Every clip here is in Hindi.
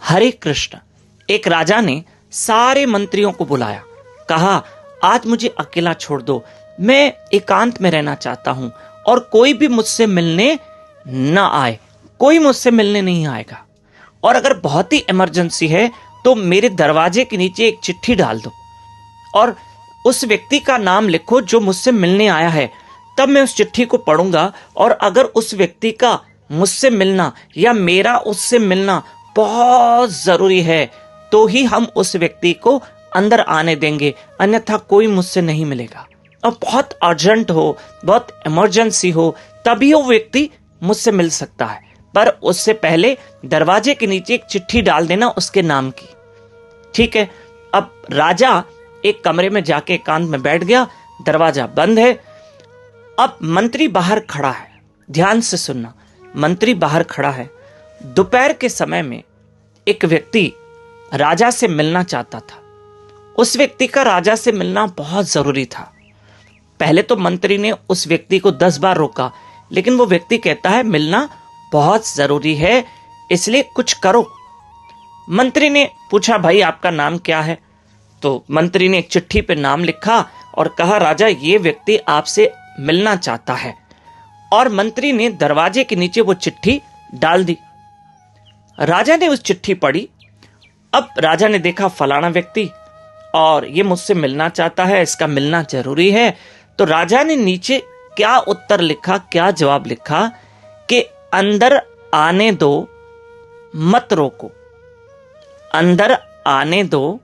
हरे कृष्ण। एक राजा ने सारे मंत्रियों को बुलाया, कहा आज मुझे अकेला छोड़ दो, मैं एकांत में रहना चाहता हूं और कोई भी मुझसे मिलने ना आए, कोई मुझसे मिलने नहीं आएगा। और अगर बहुत ही इमरजेंसी है तो मेरे दरवाजे के नीचे एक चिट्ठी डाल दो और उस व्यक्ति का नाम लिखो जो मुझसे मिलने आया है, तब मैं उस चिट्ठी को पढ़ूंगा और अगर उस व्यक्ति का मुझसे मिलना या मेरा उससे मिलना बहुत जरूरी है तो ही हम उस व्यक्ति को अंदर आने देंगे, अन्यथा कोई मुझसे नहीं मिलेगा। और बहुत अर्जेंट हो, बहुत इमरजेंसी हो, तभी वो व्यक्ति मुझसे मिल सकता है, पर उससे पहले दरवाजे के नीचे एक चिट्ठी डाल देना उसके नाम की। ठीक है। अब राजा एक कमरे में जाके एकांत में बैठ गया, दरवाजा बंद है। अब मंत्री बाहर खड़ा है, ध्यान से सुनना, मंत्री बाहर खड़ा है। दोपहर के समय में एक व्यक्ति राजा से मिलना चाहता था। उस व्यक्ति का राजा से मिलना बहुत जरूरी था। पहले तो मंत्री ने उस व्यक्ति को 10 बार रोका, लेकिन वो व्यक्ति कहता है मिलना बहुत जरूरी है, इसलिए कुछ करो। मंत्री ने पूछा भाई आपका नाम क्या है? तो मंत्री ने एक चिट्ठी पे नाम लिखा और कहा राजा ये व्यक्ति आपसे मिलना चाहता है। और मंत्री ने दरवाजे के नीचे वो चिट्ठी डाल दी। राजा ने उस चिट्ठी पढ़ी। अब राजा ने देखा फलाना व्यक्ति और ये मुझसे मिलना चाहता है, इसका मिलना जरूरी है। तो राजा ने नीचे क्या उत्तर लिखा, क्या जवाब लिखा कि अंदर आने दो मत रोको, अंदर आने दो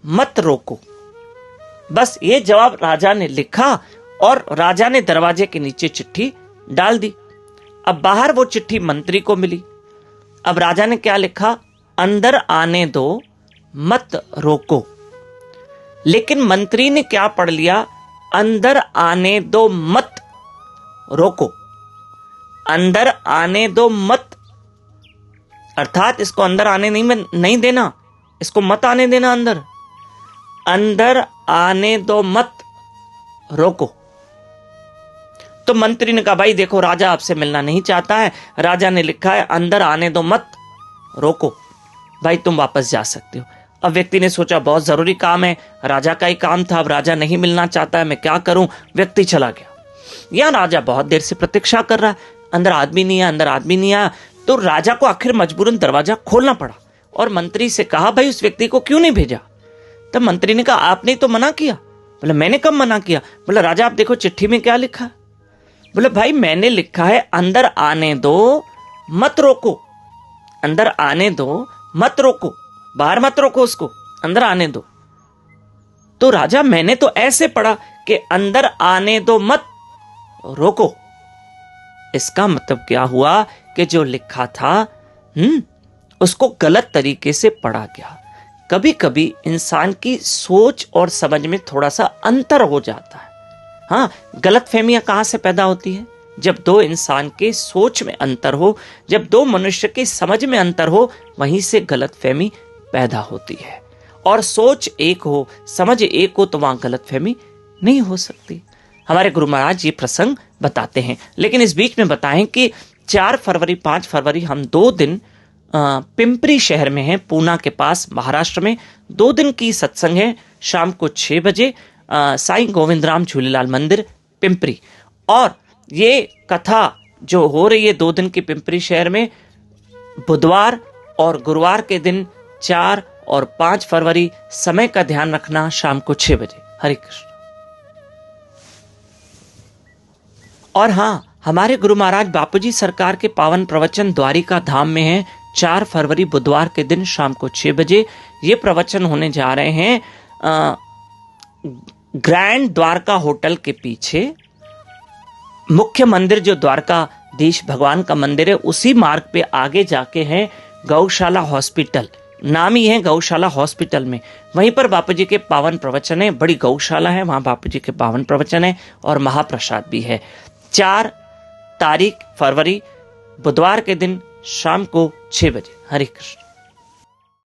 मत रोको। बस ये जवाब राजा ने लिखा और राजा ने दरवाजे के नीचे चिट्ठी डाल दी। अब बाहर वो चिट्ठी मंत्री को मिली। अब राजा ने क्या लिखा, अंदर आने दो मत रोको। लेकिन मंत्री ने क्या पढ़ लिया, अंदर आने दो मत रोको, अंदर आने दो मत, अर्थात इसको अंदर आने नहीं देना, इसको मत आने देना अंदर, अंदर आने दो मत रोको। तो मंत्री ने कहा भाई देखो राजा आपसे मिलना नहीं चाहता है, राजा ने लिखा है अंदर आने दो मत रोको, भाई तुम वापस जा सकते हो। अब व्यक्ति ने सोचा बहुत जरूरी काम है, राजा का ही काम था, अब राजा नहीं मिलना चाहता है, मैं क्या करूं। व्यक्ति चला गया। यहां राजा बहुत देर से प्रतीक्षा कर रहा है, अंदर आदमी नहीं आया, अंदर आदमी नहीं आया। तो राजा को आखिर मजबूरन दरवाजा खोलना पड़ा और मंत्री से कहा भाई उस व्यक्ति को क्यों नहीं भेजा? तब मंत्री ने कहा आपने तो मना किया। बोले मैंने कब मना किया? बोला राजा आप देखो चिट्ठी में क्या लिखा। बोले भाई मैंने लिखा है अंदर आने दो मत रोको, अंदर आने दो मत रोको, बाहर मत रोको, उसको अंदर आने दो। तो राजा मैंने तो ऐसे पढ़ा कि अंदर आने दो मत रोको। इसका मतलब क्या हुआ कि जो लिखा था उसको गलत तरीके से पढ़ा गया। कभी कभी इंसान की सोच और समझ में थोड़ा सा अंतर हो जाता है। हाँ, गलतफहमियां कहां से पैदा होती है? जब दो इंसान के सोच में अंतर हो, जब दो मनुष्य की समझ में अंतर हो, वहीं से गलतफहमी पैदा होती है। और सोच एक हो, समझ एक हो, तो वहां गलतफहमी नहीं हो सकती। हमारे गुरु महाराज ये प्रसंग बताते हैं। लेकिन इस बीच में बताएं कि 4 फरवरी 5 फरवरी हम 2 दिन पिंपरी शहर में हैं, पूना के पास महाराष्ट्र में। 2 दिन की सत्संग है, शाम को 6 बजे साईं गोविंदराम झूलेलाल मंदिर पिंपरी। और ये कथा जो हो रही है 2 दिन की पिंपरी शहर में, बुधवार और गुरुवार के दिन 4 और 5 फरवरी। समय का ध्यान रखना, शाम को 6 बजे। हरे कृष्ण। और हाँ, हमारे गुरु महाराज बापूजी सरकार के पावन प्रवचन द्वारिका धाम में हैं। 4 फरवरी बुधवार के दिन शाम को 6 बजे ये प्रवचन होने जा रहे हैं ग्रैंड द्वारका होटल के पीछे। मुख्य मंदिर जो द्वारकाधीश भगवान का मंदिर है, उसी मार्ग पे आगे जाके है गौशाला हॉस्पिटल, नाम ही है गौशाला हॉस्पिटल में। वहीं पर बापूजी के पावन प्रवचन है, बड़ी गौशाला है, वहां बापूजी के पावन प्रवचन है और महाप्रसाद भी है। 4 तारीख फरवरी बुधवार के दिन शाम को 6 बजे। हरे कृष्ण।